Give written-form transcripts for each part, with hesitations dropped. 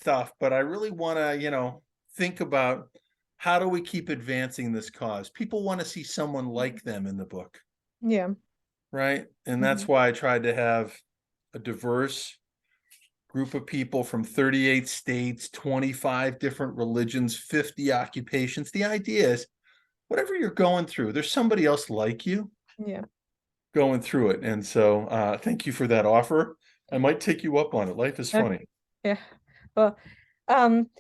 stuff, but I really want to, think about how do we keep advancing this cause? People want to see someone like them in the book, Yeah. right? And that's Mhm. why I tried to have a diverse group of people from 38 states, 25 different religions, 50 occupations. The idea is whatever you're going through, there's somebody else like you Yeah. going through it. And so thank you for that offer. I might take you up on it. Life is Uh, funny. yeah. Well, um,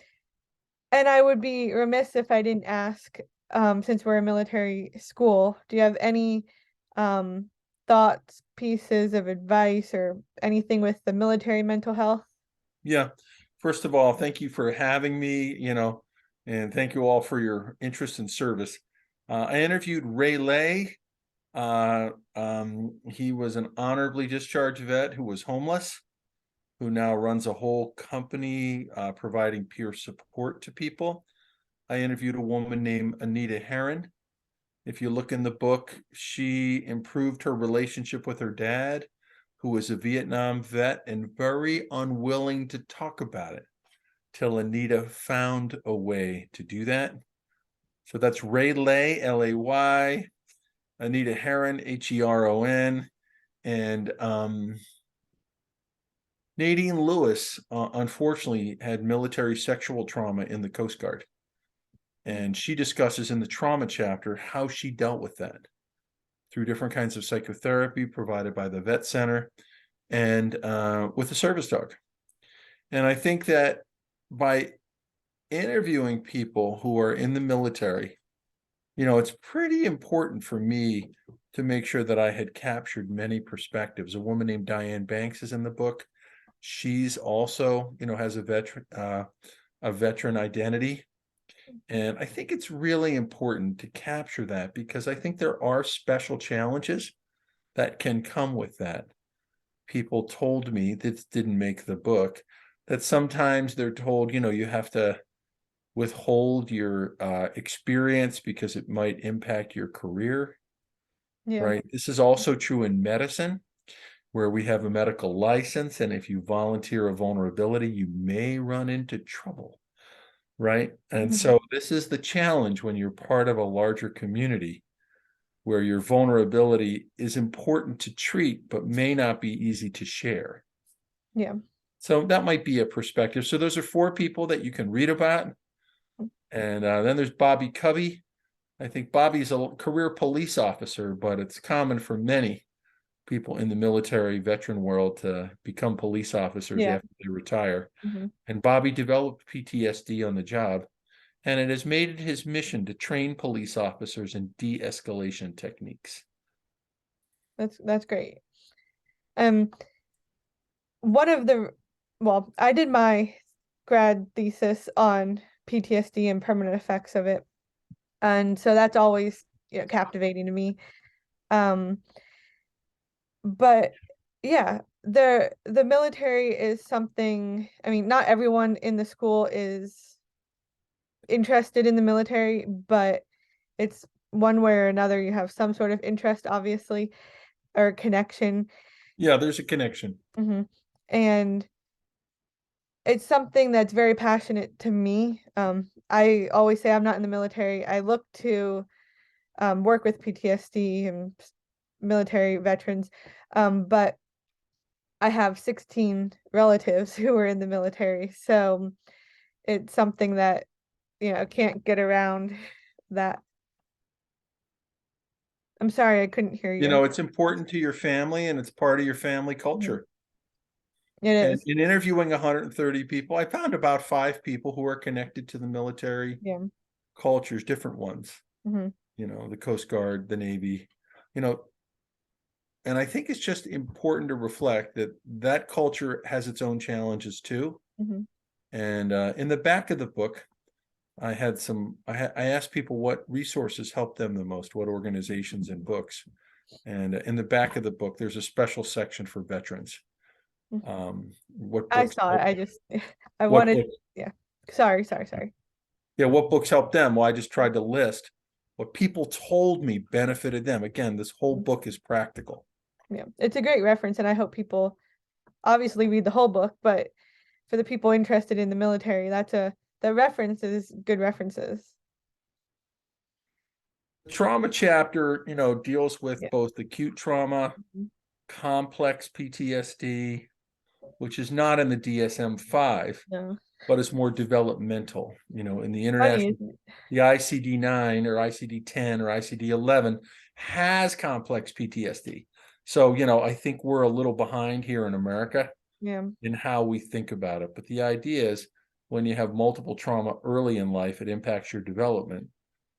and I would be remiss if I didn't ask, since we're a military school, do you have any um thoughts, pieces of advice, or anything with the military mental health? Yeah. First of all, thank you for having me, and thank you all for your interest and service. I interviewed Ray Lay. He was an honorably discharged vet who was homeless, who now runs a whole company providing peer support to people. I interviewed a woman named Anita Herron. If you look in the book, she improved her relationship with her dad, who was a Vietnam vet and very unwilling to talk about it till Anita found a way to do that. So that's Ray Lay, Lay, Anita Herron, Heron, and Nadine Lewis, unfortunately, had military sexual trauma in the Coast Guard. And she discusses in the trauma chapter how she dealt with that through different kinds of psychotherapy provided by the vet center and with a service dog. And I think that by interviewing people who are in the military, it's pretty important for me to make sure that I had captured many perspectives. A woman named Diane Banks is in the book. She's also, has a veteran identity. And I think it's really important to capture that because I think there are special challenges that can come with that. People told me that didn't make the book that sometimes they're told, you have to withhold your experience because it might impact your career, Yeah. right? This is also true in medicine, where we have a medical license, and if you volunteer a vulnerability, you may run into trouble, right? And Mhm. so this is the challenge when you're part of a larger community where your vulnerability is important to treat, but may not be easy to share. Yeah. So that might be a perspective. So those are four people that you can read about. And then there's Bobby Covey. I think Bobby's a career police officer, but it's common for many people in the military veteran world to become police officers Yeah. after they retire. Mhm. And Bobby developed PTSD on the job, and it has made it his mission to train police officers in de-escalation techniques. That's great. Um, one of the well, I did my grad thesis on PTSD and permanent effects of it, and so that's always, captivating to me. Um, but yeah, the military is something, I mean, not everyone in the school is interested in the military, but it's one way or another you have some sort of interest, obviously, or connection. Yeah, there's a connection. Hmm. And it's something that's very passionate to me. I always say I'm not in the military. I look to work with PTSD and military veterans, but I have 16 relatives who are in the military, so it's something that, can't get around that. I'm sorry, I couldn't hear you. It's important to your family and it's part of your family Mhm. culture. It And is. in interviewing 130 people, I found about five people who are connected to the military Yeah. cultures, different ones, Hmm. the Coast Guard, the Navy, you know, and I think it's just important to reflect that that culture has its own challenges too. Hmm. And in the back of the book, I asked people what resources helped them the most, what organizations and books. And in the back of the book, there's a special section for veterans. What I books saw it. help, I just, I what wanted, books, yeah. Sorry, sorry, sorry. yeah, what books helped them? Well, I just tried to list what people told me benefited them. Again, this whole book is practical. Yeah, it's a great reference, and I hope people obviously read the whole book, but for the people interested in the military. The reference is good references. Trauma chapter, deals with Yeah. both acute trauma, Mhm. complex PTSD, which is not in the DSM-5, No. but it's more developmental. In the Funny, international, isn't it? the ICD-9 or ICD-10 or ICD-11 has complex PTSD. So, I think we're a little behind here in America Yeah. in how we think about it. But the idea is when you have multiple trauma early in life, it impacts your development.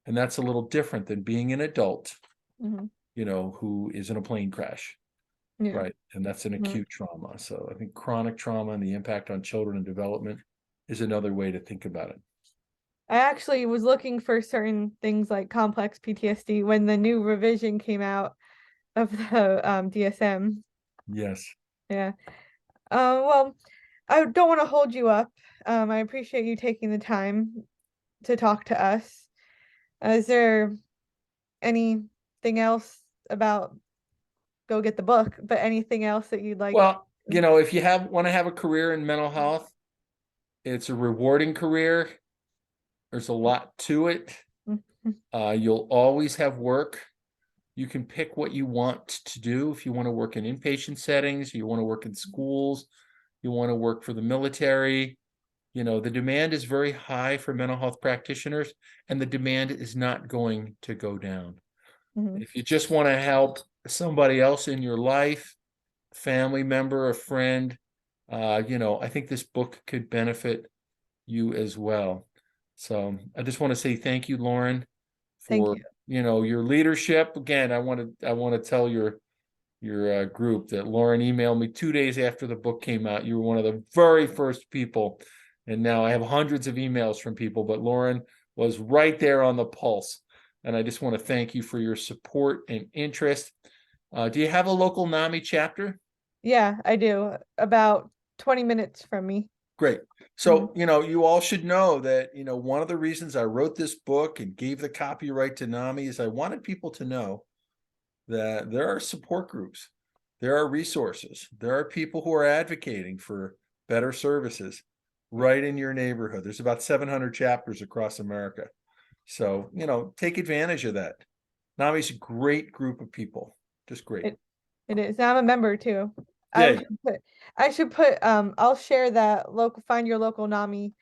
And that's a little different than being an adult, Hmm. who is in a plane crash, Yeah. right? And that's an Mhm. acute trauma. So I think chronic trauma and the impact on children and development is another way to think about it. I actually was looking for certain things like complex PTSD when the new revision came out of the DSM. Yes. Yeah. Well, I don't want to hold you up. I appreciate you taking the time to talk to us. Is there anything else about go get the book, but anything else that you'd like? Well, if you want to have a career in mental health, it's a rewarding career. There's a lot to it. Mhm. You'll always have work. You can pick what you want to do. If you want to work in inpatient settings, you want to work in schools, you want to work for the military. The demand is very high for mental health practitioners, and the demand is not going to go down. Mhm. If you just want to help somebody else in your life, family member, a friend, I think this book could benefit you as well. So I just want to say thank you, Lauren, Thank for you. your leadership. Again, I want to tell your group that Lauren emailed me 2 days after the book came out. You were one of the very first people, and now I have hundreds of emails from people, but Lauren was right there on the pulse. And I just want to thank you for your support and interest. Do you have a local NAMI chapter? Yeah, I do. About 20 minutes from me. Great. Mhm. So, you all should know that, one of the reasons I wrote this book and gave the copyright to NAMI is I wanted people to know that there are support groups, there are resources, there are people who are advocating for better services right in your neighborhood. There's about 700 chapters across America. So, take advantage of that. NAMI's a great group of people, just great. It is. I'm a member too. I Yay. should put I'll share that find your local NAMI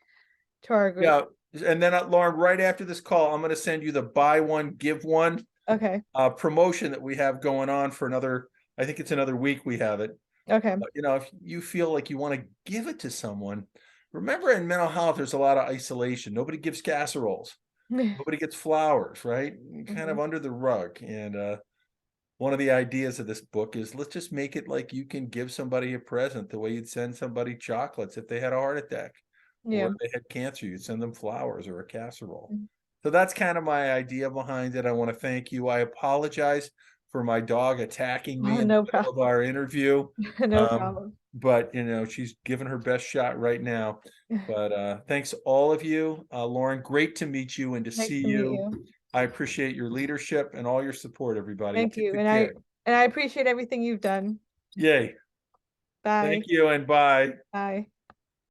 to our group. Yeah. And then, Lauren, right after this call, I'm going to send you the buy one, give one Okay. promotion that we have going on for I think it's another week we have it. Okay. If you feel like you want to give it to someone, remember in mental health, there's a lot of isolation. Nobody gives casseroles. Nobody gets flowers, right? Kind of Mhm. under the rug. And one of the ideas of this book is let's just make it like you can give somebody a present the way you'd send somebody chocolates if they had a heart attack or Yeah. if they had cancer, you'd send them flowers or a casserole. Mhm. So that's kind of my idea behind it. I want to thank you. I apologize for my dog attacking me Oh, in the no middle of problem. our interview. No problem. But she's given her best shot right now. But thanks all of you. Lauren, great to meet you and to Nice see to meet you. you. I appreciate your leadership and all your support, everybody. Thank Take you. good care. And I appreciate everything you've done. Yay. Thank Bye. you and bye. Bye.